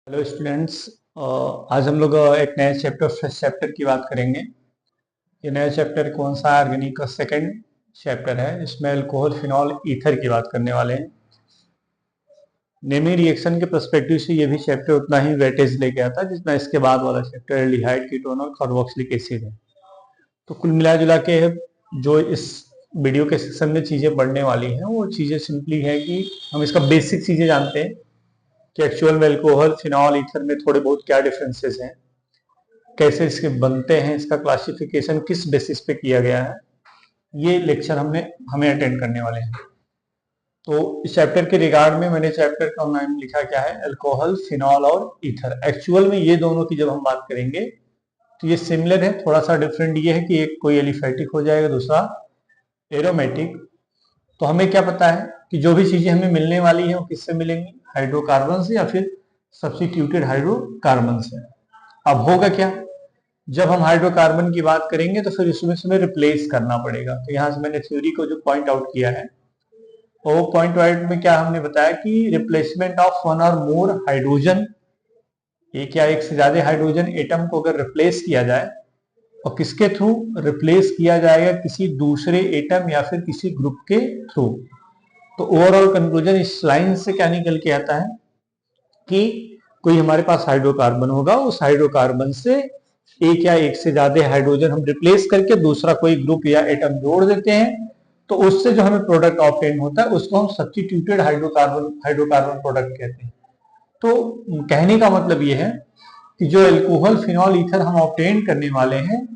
Hello students. आज हम लोग एक नए चैप्टर फर्स्ट चैप्टर की बात करेंगे। ये नया चैप्टर कौन सा है? ऑर्गेनिक का सेकंड चैप्टर है। इसमें अल्कोहल फिनॉल ईथर की बात करने वाले हैं। नेमी रिएक्शन के पर्सपेक्टिव से ये भी चैप्टर उतना ही वेटेज लेके आता है जितना इसके बाद वाला चैप्टर एल्डिहाइड, कीटोन और कार्बोक्सिलिक एसिड है। तो कुल मिला जुला के जो इस वीडियो के सेक्शन में चीज़ें पढ़ने वाली हैं वो चीज़ें सिंपली है कि हम इसका बेसिक चीज़ें जानते हैं कि एक्चुअल में अल्कोहल फिनॉल ईथर में थोड़े बहुत क्या डिफरेंसेस हैं, कैसे इसके बनते हैं, इसका क्लासिफिकेशन किस बेसिस पे किया गया है, ये लेक्चर हमें अटेंड करने वाले हैं। तो इस चैप्टर के रिगार्ड में मैंने चैप्टर का नाम लिखा क्या है, अल्कोहल फिनॉल और ईथर। एक्चुअल में ये दोनों की जब हम बात करेंगे तो ये सिमिलर है, थोड़ा सा डिफरेंट ये है कि एक कोई एलिफेटिक हो जाएगा, दूसरा एरोमेटिक। तो हमें क्या पता है कि जो भी चीजें हमें मिलने वाली है वो किससे मिलेंगी, हाइड्रोकार्बन से या फिर सब्स्टिट्यूटेड हाइड्रोकार्बन से। अब होगा क्या, जब हम हाइड्रोकार्बन की बात करेंगे तो फिर इसमें रिप्लेस करना पड़ेगा। तो यहाँ से मैंने थ्योरी को जो पॉइंट आउट किया है वो पॉइंट आउट में क्या हमने बताया कि रिप्लेसमेंट ऑफ वन और मोर हाइड्रोजन, एक या एक से ज्यादा हाइड्रोजन एटम को अगर रिप्लेस किया जाए और किसके थ्रू रिप्लेस किया जाएगा, किसी दूसरे एटम या फिर किसी ग्रुप के थ्रू। तो ओवरऑल कंक्लूजन इस लाइन से क्या निकल के आता है कि कोई हमारे पास हाइड्रोकार्बन होगा, उस हाइड्रोकार्बन से एक या एक से ज्यादा हाइड्रोजन हम रिप्लेस करके दूसरा कोई ग्रुप या एटम जोड़ देते हैं, तो उससे जो हमें प्रोडक्ट ऑब्टेन होता है उसको हम सब्स्टिट्यूटेड हाइड्रोकार्बन प्रोडक्ट कहते हैं। तो कहने का मतलब ये है कि जो अल्कोहल फिनॉल ईथर हम ऑब्टेन करने वाले हैं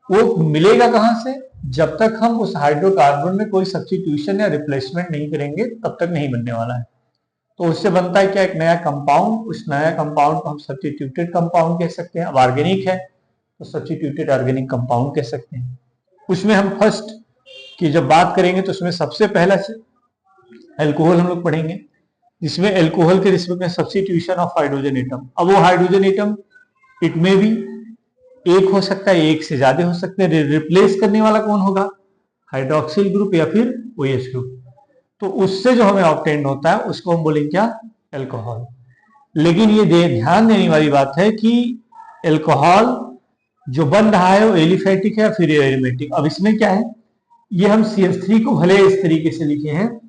वो मिलेगा कहां से, जब तक हम उस हाइड्रोकार्बन में कोई सब्स्टिट्यूशन या रिप्लेसमेंट नहीं करेंगे तब तक नहीं बनने वाला है। तो उससे बनता है क्या, एक नया कंपाउंड। उस नया कंपाउंड को हम सब्स्टिट्यूटेड कंपाउंड कह सकते हैं। अब ऑर्गेनिक है तो सब्स्टिट्यूटेड ऑर्गेनिक कंपाउंड कह सकते हैं। उसमें हम फर्स्ट की जब बात करेंगे तो उसमें सबसे पहला अल्कोहल हम लोग पढ़ेंगे, जिसमें अल्कोहल के रिस्पेक्ट में सब्स्टिट्यूशन ऑफ हाइड्रोजन एटम। अब वो हाइड्रोजन एटम इट में भी एक हो सकता है, एक से ज्यादा हो सकते हैं। रिप्लेस करने वाला कौन होगा, हाइड्रोक्सिल ग्रुप या फिर OH ग्रुप। तो उससे जो हमें ऑब्टेन होता है उसको हम बोलेंगे क्या, अल्कोहल। लेकिन ये ध्यान देने वाली बात है कि अल्कोहल जो बन रहा है वो एलिफेटिक है या फिर एरोमेटिक। अब इसमें क्या है, ये हम CH3 को भले इस तरीके से लिखे हैं,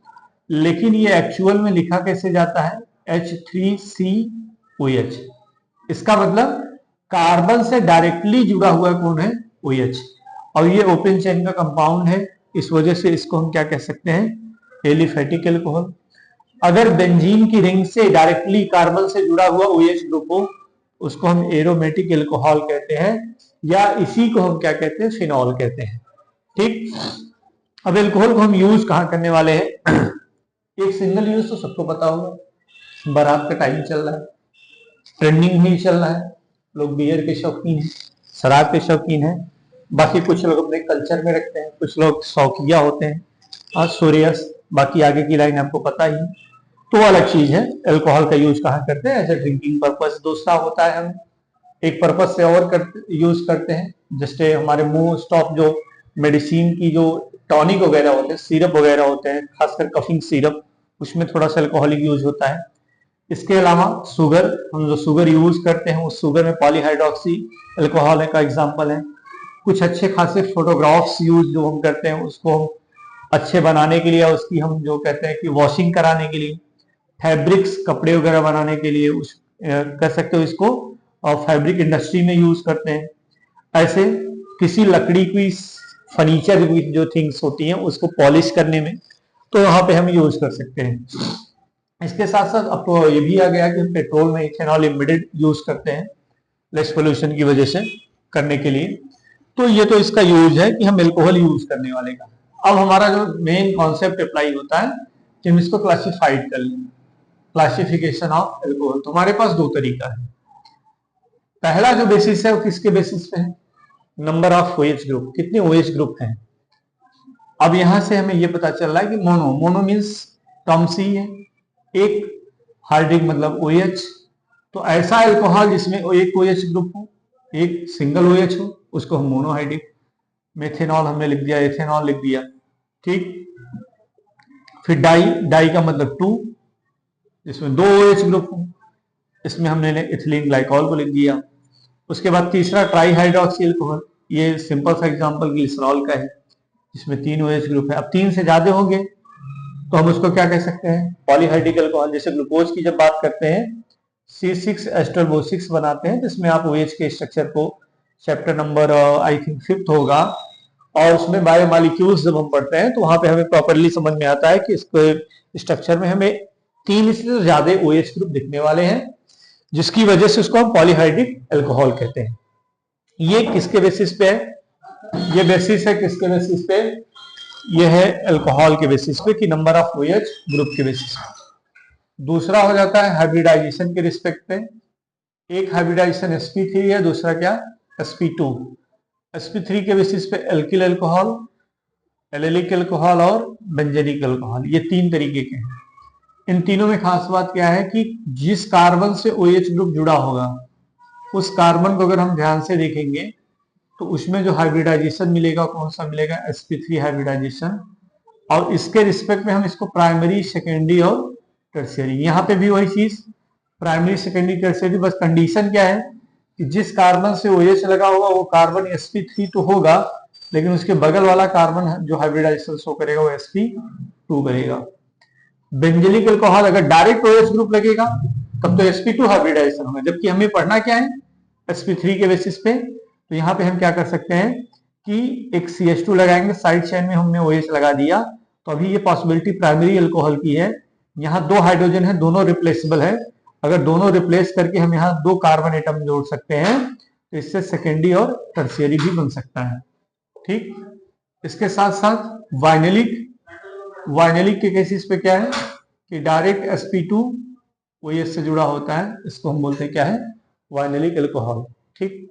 लेकिन ये एक्चुअल में लिखा कैसे जाता है, H3COH। इसका मतलब कार्बन से डायरेक्टली जुड़ा हुआ कौन है, OH। और ये ओपन चेन का कंपाउंड है, इस वजह से इसको हम क्या कह सकते हैं, एलिफेटिक अल्कोहल। अगर बेंजीन की रिंग से डायरेक्टली कार्बन से जुड़ा हुआ OH ग्रुप हो उसको हम एरोमेटिक अल्कोहल कहते हैं, या इसी को हम क्या कहते हैं, फिनॉल कहते हैं। ठीक। अब अल्कोहल को हम यूज कहां करने वाले हैं, एक सिंगल यूज तो सबको पता होगा, बारात का टाइम चल रहा है, ट्रेंडिंग ही चल रहा है, लोग बियर के शौकीन हैं, शराब के शौकीन हैं। बाकी कुछ लोग अपने कल्चर में रखते हैं, कुछ लोग शौकिया होते हैं, और सूर्यस, बाकी आगे की लाइन आपको पता ही। तो अलग चीज है, अल्कोहल का यूज कहाँ करते हैं, एज ए ड्रिंकिंग पर्पस। दूसरा होता है हम एक पर्पस से और यूज करते हैं, जैसे हमारे मुंह स्टॉप जो मेडिसिन की जो टॉनिक वगैरह होते हैं, सिरप वगैरह होते हैं, खासकर कफिंग सिरप, उसमें थोड़ा सा अल्कोहलिक यूज होता है। इसके अलावा शुगर, हम जो शुगर यूज करते हैं उस शुगर में पॉलीहाइड्रोक्सी अल्कोहल का एग्जाम्पल है। कुछ अच्छे खासे फोटोग्राफ्स यूज जो हम करते हैं उसको हम अच्छे बनाने के लिए, उसकी हम जो कहते हैं कि वॉशिंग कराने के लिए, फैब्रिक्स कपड़े वगैरह बनाने के लिए उस कर सकते हो इसको, और फैब्रिक इंडस्ट्री में यूज करते हैं। ऐसे किसी लकड़ी की फर्नीचर की जो थिंग्स होती हैं उसको पॉलिश करने में, तो वहां पे हम यूज कर सकते हैं। इसके साथ साथ अब तो ये भी आ गया कि हम पेट्रोल में इथेनॉल एम्बेडेड यूज करते हैं लेस पोल्यूशन की वजह से करने के लिए। तो ये तो इसका यूज है कि हम अल्कोहल यूज करने वाले का। अब हमारा जो मेन कॉन्सेप्ट अप्लाई होता है कि हम इसको क्लासिफाइड कर लें, क्लासिफिकेशन ऑफ अल्कोहल। तो हमारे पास दो तरीका है। पहला जो बेसिस है वो किसके बेसिस पे है, नंबर ऑफ OH ग्रुप, कितने OH ग्रुप हैं। अब यहां से हमें ये पता चल रहा है कि मोनो, मोनो मीन्स टर्म सी है, एक, हाइड्रिक मतलब OH। तो ऐसा अल्कोहल जिसमें एक OH ग्रुप हो, एक सिंगल OH हो, उसको हम मोनोहाइड्रिक। मेथेनॉल हमने लिख दिया, एथेनॉल लिख दिया। ठीक। फिर डाई, डाई का मतलब टू, जिसमें दो OH ग्रुप हो, इसमें हमने इथिलीन ग्लाइकॉल को लिख दिया। उसके बाद तीसरा ट्राई हाइड्रोक्सी अल्कोहल, ये सिंपल सा एग्जांपल ग्लिसरॉल का है, जिसमें 3 OH ग्रुप है। अब 3 से ज्यादा होंगे तो हम उसको क्या कह सकते हैं, पॉलीहाइड्रिक अल्कोहल। जैसे ग्लूकोज की जब बात करते हैं C6 एस्ट्रल बनाते हैं, जिसमें आप OH के स्ट्रक्चर को chapter number I think 5th होगा, और उसमें बायोमॉलिक्यूल्स जब हम पढ़ते हैं तो वहां पे हमें प्रॉपरली समझ में आता है कि इसके स्ट्रक्चर में हमें 3 से ज्यादा OH ग्रुप दिखने वाले हैं, जिसकी वजह से उसको हम पॉलीहाइड्रिक अल्कोहल कहते हैं। ये किसके बेसिस पे है, ये बेसिस है किसके बेसिस पे, ये है अल्कोहल के बेसिस पे कि नंबर ऑफ OH ग्रुप के बेसिस पे। दूसरा हो जाता है हाइब्रिडाइजेशन के रिस्पेक्ट पे। एक हाइब्रिडाइजेशन sp3 है, दूसरा क्या sp2। sp3 के बेसिस पे एल्किल अल्कोहल, एलेलिक अल्कोहल और बेंजेनिक अल्कोहल, ये 3 तरीके के हैं। इन तीनों में खास बात क्या है कि जिस कार्बन से OH ग्रुप जुड़ा होगा उस कार्बन को अगर हम ध्यान से देखेंगे तो उसमें जो हाइब्रिडाइजेशन मिलेगा कौन सा मिलेगा, sp3 हाइब्रिडाइजेशन। और इसके रिस्पेक्ट में हम इसको प्राइमरी, सेकेंडरी और टर्शियरी, यहाँ पे भी वही चीज प्राइमरी, सेकेंडरी, टर्शियरी। बस कंडीशन क्या है कि जिस कार्बन से OH लगा होगा वो कार्बन sp3 तो होगा, लेकिन उसके बगल वाला कार्बन जो हाइब्रिडाइजेशन शो करेगा वो sp2 करेगा। बेंजेलिक अल्कोहल अगर डायरेक्ट OH ग्रुप लगेगा तब तो sp2 हाइब्रिडाइजेशन होगा, जबकि हमें पढ़ना क्या है sp3 के बेसिस पे। तो यहाँ पे हम क्या कर सकते हैं कि एक CH2 लगाएंगे, साइड चेन में हमने OH लगा दिया, तो अभी ये पॉसिबिलिटी प्राइमरी अल्कोहल की है। यहाँ 2 हाइड्रोजन है, दोनों रिप्लेसेबल है। अगर दोनों रिप्लेस करके हम यहाँ 2 कार्बन एटम जोड़ सकते हैं तो इससे सेकेंडरी और टर्शियरी भी बन सकता है। ठीक, इसके साथ साथ वाइनेलिक के केसेस पे क्या है कि डायरेक्ट sp2 OH से जुड़ा होता है, इसको हम बोलते हैं क्या है, वाइनेलिक अल्कोहल। ठीक,